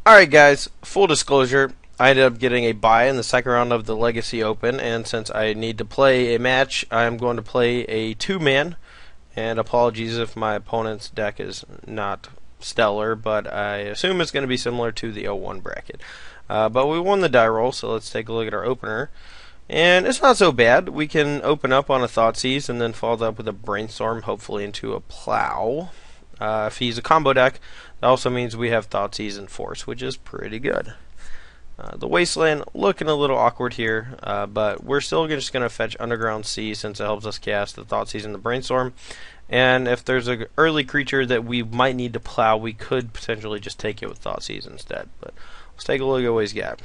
Alright guys, full disclosure, I ended up getting a bye in the second round of the Legacy Open, and since I need to play a match, I'm going to play a two-man, and apologies if my opponent's deck is not stellar, but I assume it's going to be similar to the 0-1 bracket. But we won the die roll, so let's take a look at our opener. And it's not so bad. We can open up on a Thoughtseize and then follow that up with a Brainstorm, hopefully into a Plow. If he's a combo deck, that also means we have Thoughtseize and Force, which is pretty good. The Wasteland looking a little awkward here, but we're still just going to fetch Underground Sea since it helps us cast the Thoughtseize and the Brainstorm. And if there's an early creature that we might need to plow, we could potentially just take it with Thoughtseize instead. But let's take a look at what he's got.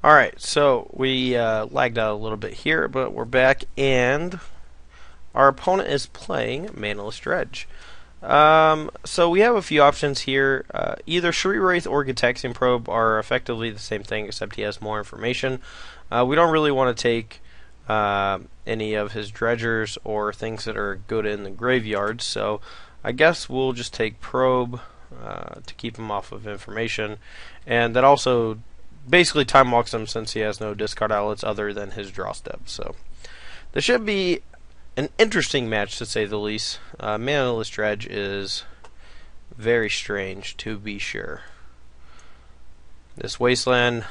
Alright, so we lagged out a little bit here, but we're back, and our opponent is playing Manaless Dredge. So we have a few options here. Either Shri Wraith or Gitaxian Probe are effectively the same thing, except he has more information. We don't really want to take any of his dredgers or things that are good in the graveyard, so I guess we'll just take Probe to keep him off of information, and that also basically time walks him since he has no discard outlets other than his draw step. So this should be an interesting match, to say the least. Manaless Dredge is very strange, to be sure. This Wasteland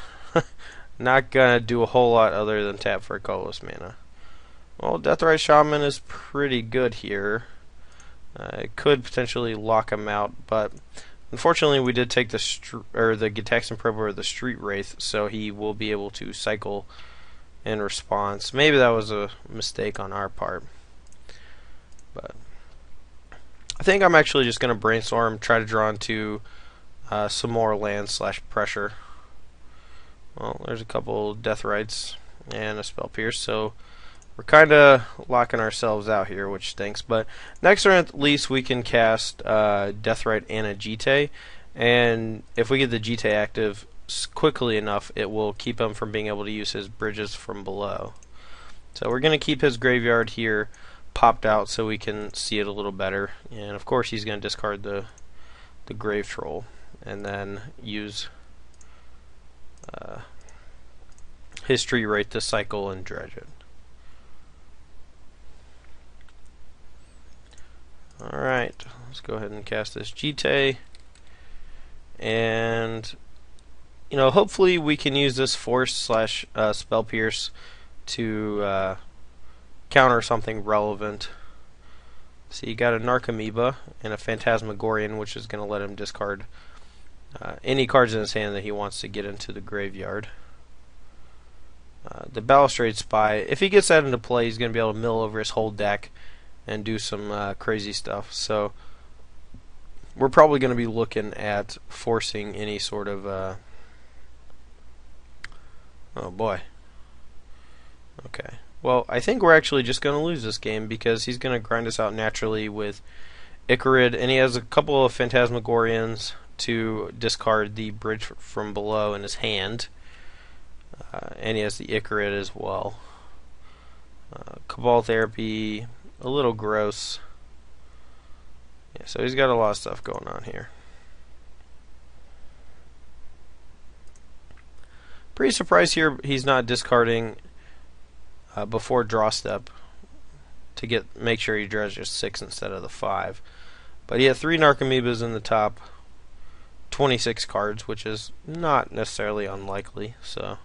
not gonna do a whole lot other than tap for a colorless mana. Well, Deathrite Shaman is pretty good here. It could potentially lock him out, but unfortunately, we did take the Gitaxian Probe or the Street Wraith, so he will be able to cycle in response. Maybe that was a mistake on our part, but I think I'm actually just going to Brainstorm, try to draw into some more land / pressure. Well, there's a couple Deathrites and a Spell Pierce, so we're kind of locking ourselves out here, which stinks. But next turn at least we can cast Deathrite and a Jite, and if we get the Jite active quickly enough, it will keep him from being able to use his bridges from below. So we're going to keep his graveyard here popped out so we can see it a little better. And of course he's going to discard the Grave Troll and then use History Rate to cycle and dredge it. Alright, let's go ahead and cast this Jite, and hopefully we can use this Force / Spell Pierce to counter something relevant. So you got a Narcomoeba and a Phantasmagorian, which is going to let him discard any cards in his hand that he wants to get into the graveyard. The Balustrade Spy, if he gets that into play, he's going to be able to mill over his whole deck and do some crazy stuff. So we're probably going to be looking at forcing any sort of oh boy. Okay. Well, I think we're actually just going to lose this game because he's going to grind us out naturally with Icarid, and he has a couple of Phantasmagorians to discard the bridge from below in his hand. And he has the Icarid as well. Cabal Therapy, a little gross. Yeah, so he's got a lot of stuff going on here. Pretty surprised here he's not discarding before draw step to make sure he dredges 6 instead of the 5. But he had 3 Narcomoebas in the top, 26 cards, which is not necessarily unlikely. So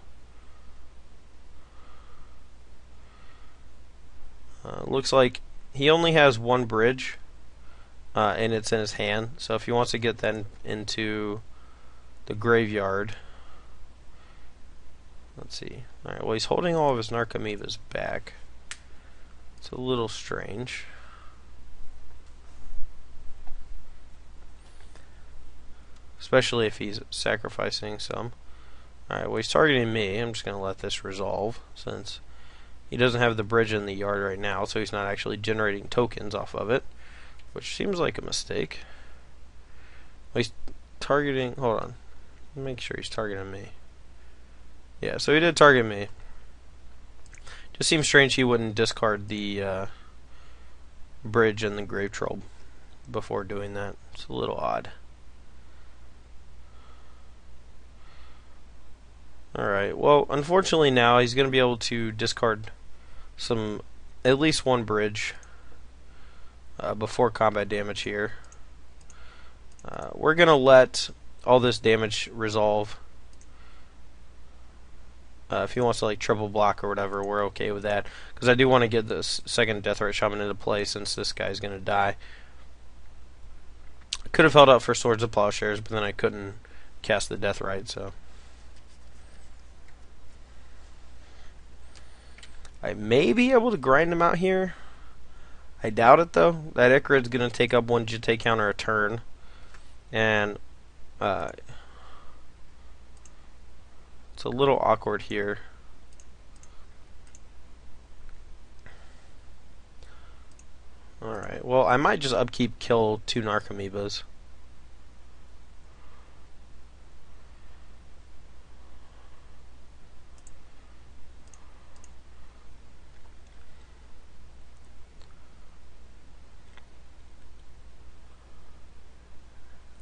looks like he only has one bridge, and it's in his hand. So if he wants to get that into the graveyard, let's see. Alright, well, he's holding all of his Narcomoebas back. It's a little strange. Especially if he's sacrificing some. Alright, well, he's targeting me. I'm just going to let this resolve since he doesn't have the bridge in the yard right now, so he's not actually generating tokens off of it, which seems like a mistake. Well, he's targeting... Hold on. Make sure he's targeting me. Yeah, so he did target me. Just seems strange he wouldn't discard the bridge and the Grave Troll before doing that. It's a little odd. Alright, well, unfortunately now he's going to be able to discard at least one bridge before combat damage here. We're going to let all this damage resolve. If he wants to like triple block or whatever, we're okay with that. Because I do want to get this second Deathrite Shaman into play since this guy's going to die. I could have held out for Swords of Plowshares, but then I couldn't cast the Deathrite, so... I may be able to grind him out here. I doubt it though. That Icarid's going to take up one Jitte counter a turn. And it's a little awkward here. Alright, well I might just upkeep kill 2 Narcomoebas.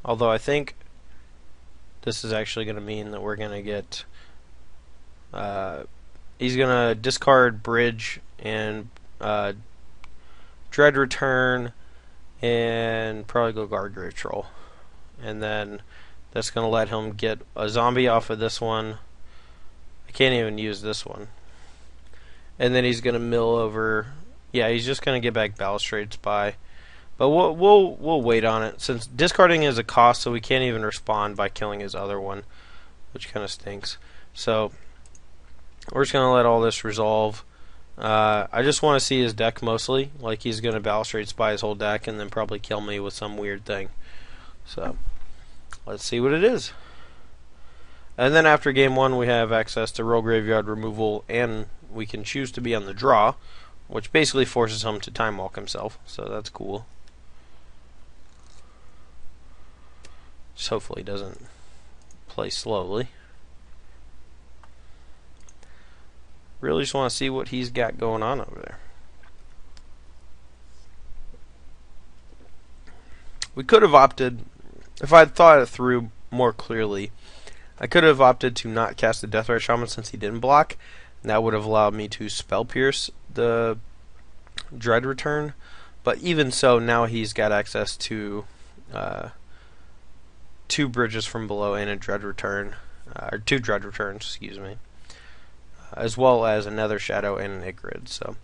Although I think this is actually going to mean that we're going to get... he's going to discard Bridge and Dread Return and probably go guard Grave Troll. And then that's going to let him get a zombie off of this one. I can't even use this one. And then he's going to mill over... Yeah, he's just going to get back Balustrade Spy. But we'll wait on it, since discarding is a cost, so we can't even respond by killing his other one, which kind of stinks. So we're just going to let all this resolve. I just want to see his deck mostly, like he's going to Balustrade Spy his whole deck and then probably kill me with some weird thing. So let's see what it is. And then after game 1 we have access to Royal Graveyard removal, and we can choose to be on the draw, which basically forces him to time walk himself, so that's cool. Just hopefully he doesn't play slowly. Really just want to see what he's got going on over there. We could have opted, if I had thought it through more clearly, I could have opted to not cast the Deathrite Shaman since he didn't block, and that would have allowed me to Spell Pierce the Dread Return. But even so, now he's got access to 2 bridges from below and a Dread Return, or 2 Dread Returns, excuse me, as well as another Shadow and an Icarid. So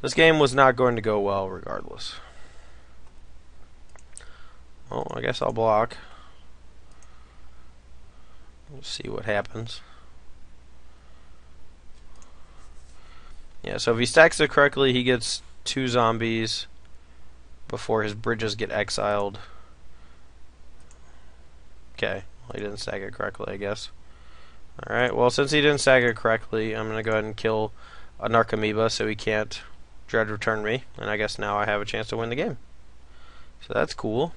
this game was not going to go well regardless. Well, I guess I'll block. We'll see what happens. Yeah, so if he stacks it correctly, he gets 2 zombies before his bridges get exiled. Okay, well, he didn't stack it correctly, I guess. Alright, well, since he didn't stack it correctly, I'm going to go ahead and kill a Narcomoeba so he can't Dread Return me, and I guess now I have a chance to win the game. So that's cool.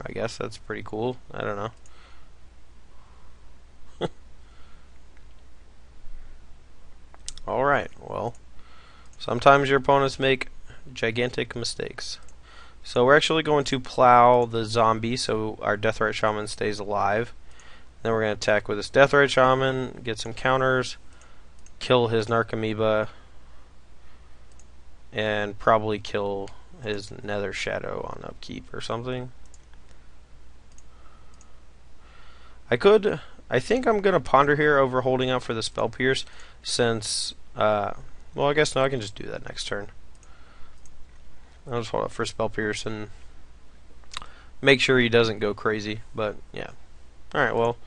I guess that's pretty cool. I don't know. Alright, well, sometimes your opponents make gigantic mistakes. So we're actually going to plow the zombie so our Deathrite Shaman stays alive. Then we're going to attack with this Deathrite Shaman, get some counters, kill his Narcomoeba, and probably kill his Nether Shadow on upkeep or something. I think I'm going to ponder here over holding out for the Spell Pierce since, well, I guess no, I can just do that next turn. I'll just hold up for Spell Pierce and make sure he doesn't go crazy, but yeah. Alright, well,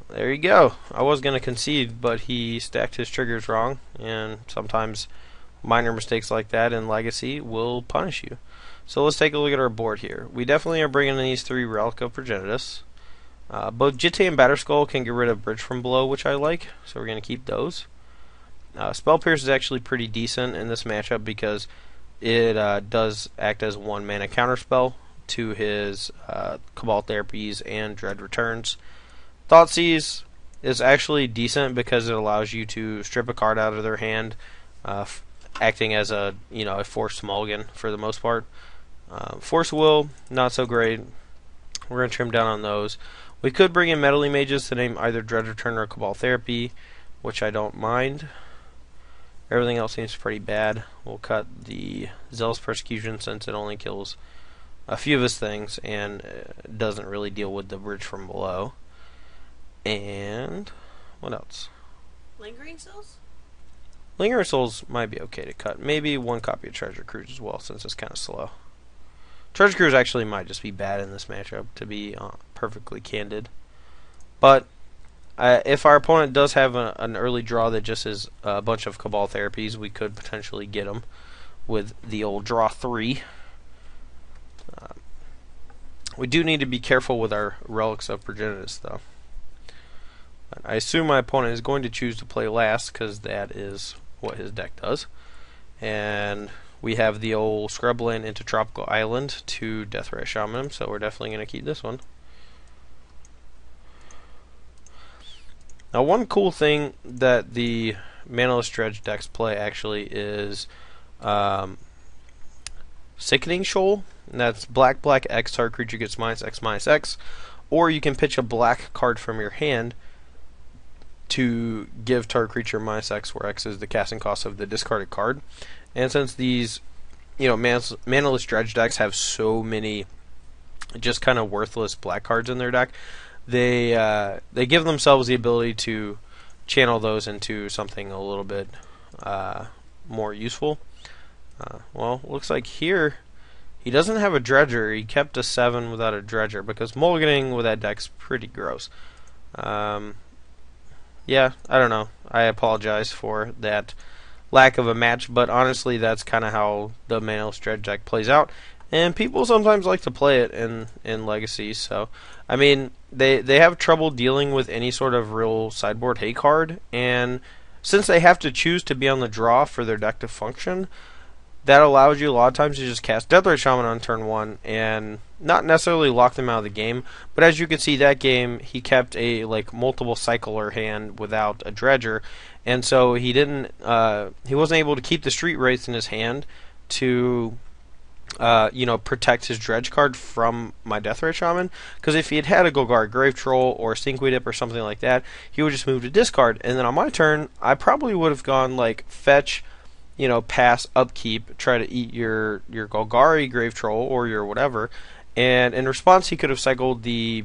there you go. I was going to concede, but he stacked his triggers wrong, and sometimes minor mistakes like that in Legacy will punish you. So let's take a look at our board here. We definitely are bringing in these 3 Relic of Progenitus. Both Jitte and Batterskull can get rid of Bridge from Below, which I like, so we're going to keep those. Spell Pierce is actually pretty decent in this matchup because it does act as 1 mana counterspell to his Cabal Therapies and Dread Returns. Thoughtseize is actually decent because it allows you to strip a card out of their hand, acting as a a forced mulligan for the most part. Force Will, not so great. We're going to trim down on those. We could bring in Meddling Mages to name either Dread Return or Cabal Therapy, which I don't mind. Everything else seems pretty bad. We'll cut the Zealous Persecution since it only kills a few of his things and doesn't really deal with the bridge from below. And what else? Lingering Souls? Lingering Souls might be okay to cut. Maybe one copy of Treasure Cruise as well, since it's kind of slow. Treasure Cruise actually might just be bad in this matchup, to be perfectly candid. But if our opponent does have an early draw that just is a bunch of Cabal Therapies, we could potentially get him with the old draw 3. We do need to be careful with our Relics of Progenitus, though. I assume my opponent is going to choose to play last, because that is what his deck does. And we have the old Scrubland into Tropical Island to Deathray Shaman him, so we're definitely going to keep this one. Now, one cool thing that the Manaless Dredge decks play actually is Sickening Shoal. And that's black, X, target creature gets -X/-X. Or you can pitch a black card from your hand to give target creature -X, where X is the casting cost of the discarded card. And since these, Manaless Dredge decks have so many just kind of worthless black cards in their deck, they give themselves the ability to channel those into something a little bit more useful. Well, looks like here he doesn't have a Dredger. He kept a 7 without a Dredger, because mulliganing with that deck's pretty gross. Yeah, I don't know. I apologize for that lack of a match, but honestly, that's kind of how the Manaless Dredge deck plays out. And people sometimes like to play it in Legacy, so I mean, they have trouble dealing with any sort of real sideboard hate card, and since they have to choose to be on the draw for their deck to function, that allows you a lot of times to just cast Deathray Shaman on turn 1 and not necessarily lock them out of the game. But as you can see, that game he kept a multiple cycler hand without a Dredger, and so he wasn't able to keep the Street Wraith in his hand to protect his Dredge card from my Deathray Shaman. Because if he had had a Golgari Grave Troll or Stinkweed Dip or something like that, he would just move to discard, and then on my turn I probably would have gone fetch, pass, upkeep, try to eat your Golgari Grave Troll or your whatever, and in response he could have cycled the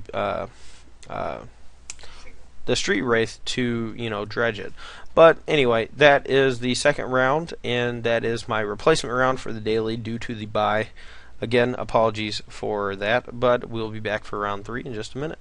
Street Wraith to dredge it. But anyway, that is the second round, and that is my replacement round for the daily due to the bye. Again, apologies for that, but we'll be back for round 3 in just a minute.